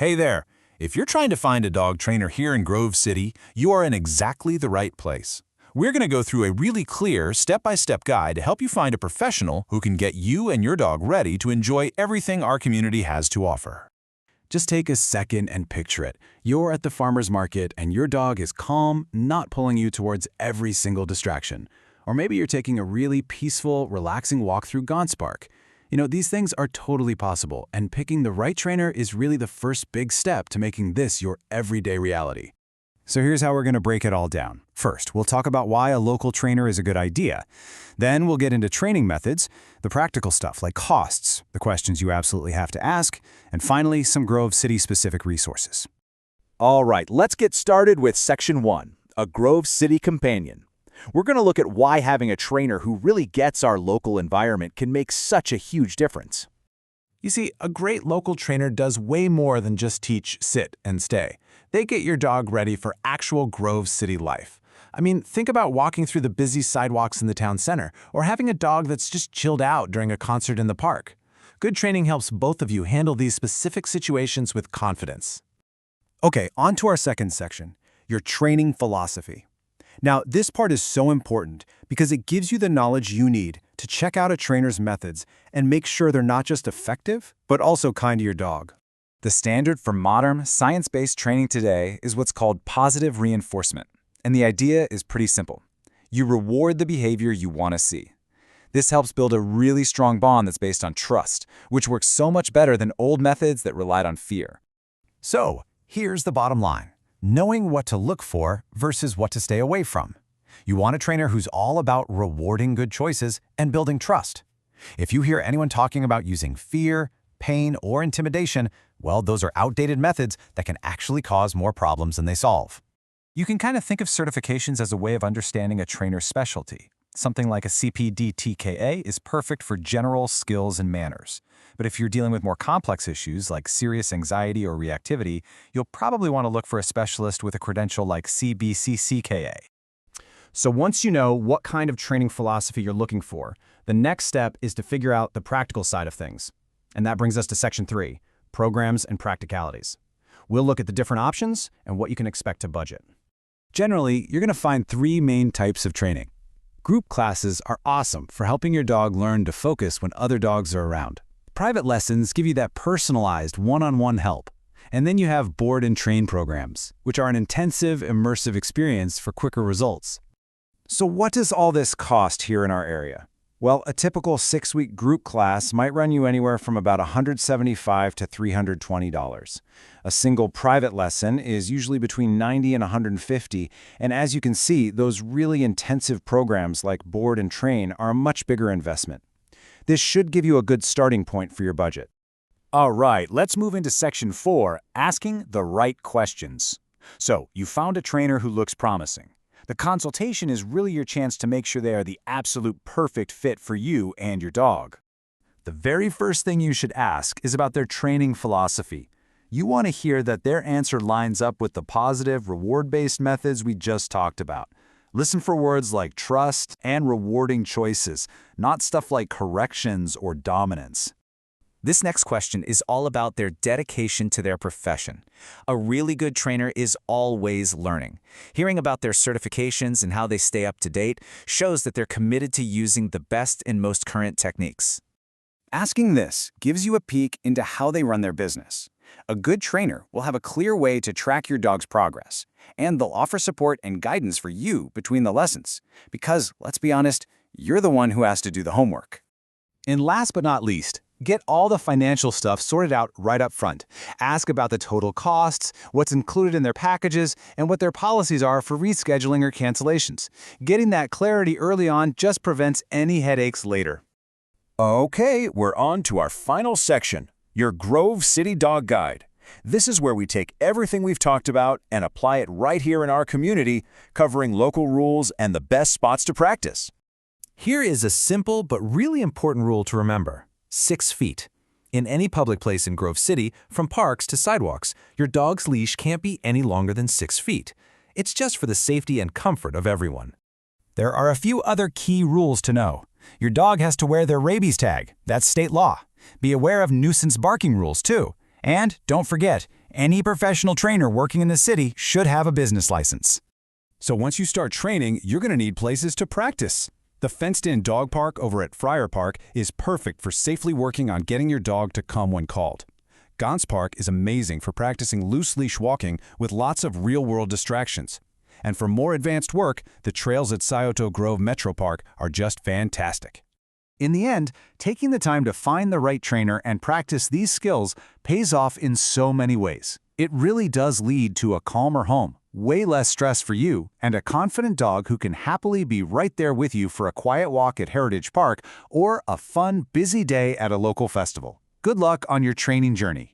Hey there! If you're trying to find a dog trainer here in Grove City, you are in exactly the right place. We're going to go through a really clear, step-by-step guide to help you find a professional who can get you and your dog ready to enjoy everything our community has to offer. Just take a second and picture it. You're at the farmer's market and your dog is calm, not pulling you towards every single distraction. Or maybe you're taking a really peaceful, relaxing walk through Gaunt's Park. These things are totally possible, and picking the right trainer is really the first big step to making this your everyday reality. So here's how we're going to break it all down. First, we'll talk about why a local trainer is a good idea. Then we'll get into training methods, the practical stuff like costs, the questions you absolutely have to ask, and finally, some Grove City-specific resources. All right, let's get started with Section 1, a Grove City companion. We're going to look at why having a trainer who really gets our local environment can make such a huge difference. You see, a great local trainer does way more than just teach, sit, and stay. They get your dog ready for actual Grove City life. I mean, think about walking through the busy sidewalks in the town center, or having a dog that's just chilled out during a concert in the park. Good training helps both of you handle these specific situations with confidence. Okay, on to our second section, your training philosophy. Now, this part is so important because it gives you the knowledge you need to check out a trainer's methods and make sure they're not just effective, but also kind to your dog. The standard for modern, science-based training today is what's called positive reinforcement. And the idea is pretty simple. You reward the behavior you want to see. This helps build a really strong bond that's based on trust, which works so much better than old methods that relied on fear. So, here's the bottom line. Knowing what to look for versus what to stay away from. You want a trainer who's all about rewarding good choices and building trust. If you hear anyone talking about using fear, pain, or intimidation, well, those are outdated methods that can actually cause more problems than they solve. You can kind of think of certifications as a way of understanding a trainer's specialty. Something like a CPD-TKA is perfect for general skills and manners. But if you're dealing with more complex issues like serious anxiety or reactivity, you'll probably want to look for a specialist with a credential like CBCCKA. So once you know what kind of training philosophy you're looking for, the next step is to figure out the practical side of things. And that brings us to Section 3, programs and practicalities. We'll look at the different options and what you can expect to budget. Generally, you're going to find three main types of training. Group classes are awesome for helping your dog learn to focus when other dogs are around. Private lessons give you that personalized one-on-one help. And then you have board and train programs, which are an intensive, immersive experience for quicker results. So what does all this cost here in our area? Well, a typical 6-week group class might run you anywhere from about $175 to $320. A single private lesson is usually between $90 and $150, and as you can see, those really intensive programs like Board and Train are a much bigger investment. This should give you a good starting point for your budget. All right, let's move into Section 4, asking the right questions. So, you found a trainer who looks promising. The consultation is really your chance to make sure they are the absolute perfect fit for you and your dog. The very first thing you should ask is about their training philosophy. You want to hear that their answer lines up with the positive, reward-based methods we just talked about. Listen for words like trust and rewarding choices, not stuff like corrections or dominance. This next question is all about their dedication to their profession. A really good trainer is always learning. Hearing about their certifications and how they stay up to date shows that they're committed to using the best and most current techniques. Asking this gives you a peek into how they run their business. A good trainer will have a clear way to track your dog's progress, and they'll offer support and guidance for you between the lessons. Because, let's be honest, you're the one who has to do the homework. And last but not least, get all the financial stuff sorted out right up front. Ask about the total costs, what's included in their packages, and what their policies are for rescheduling or cancellations. Getting that clarity early on just prevents any headaches later. Okay, we're on to our final section, your Grove City Dog Guide. This is where we take everything we've talked about and apply it right here in our community, covering local rules and the best spots to practice. Here is a simple but really important rule to remember. 6 feet. In any public place in Grove City, from parks to sidewalks, your dog's leash can't be any longer than 6 feet. It's just for the safety and comfort of everyone. There are a few other key rules to know. Your dog has to wear their rabies tag. That's state law. Be aware of nuisance barking rules, too. And don't forget, any professional trainer working in the city should have a business license. So once you start training, you're going to need places to practice. The fenced-in dog park over at Friar Park is perfect for safely working on getting your dog to come when called. Gans Park is amazing for practicing loose leash walking with lots of real-world distractions. And for more advanced work, the trails at Scioto Grove Metro Park are just fantastic. In the end, taking the time to find the right trainer and practice these skills pays off in so many ways. It really does lead to a calmer home, way less stress for you, and a confident dog who can happily be right there with you for a quiet walk at Heritage Park or a fun, busy day at a local festival. Good luck on your training journey.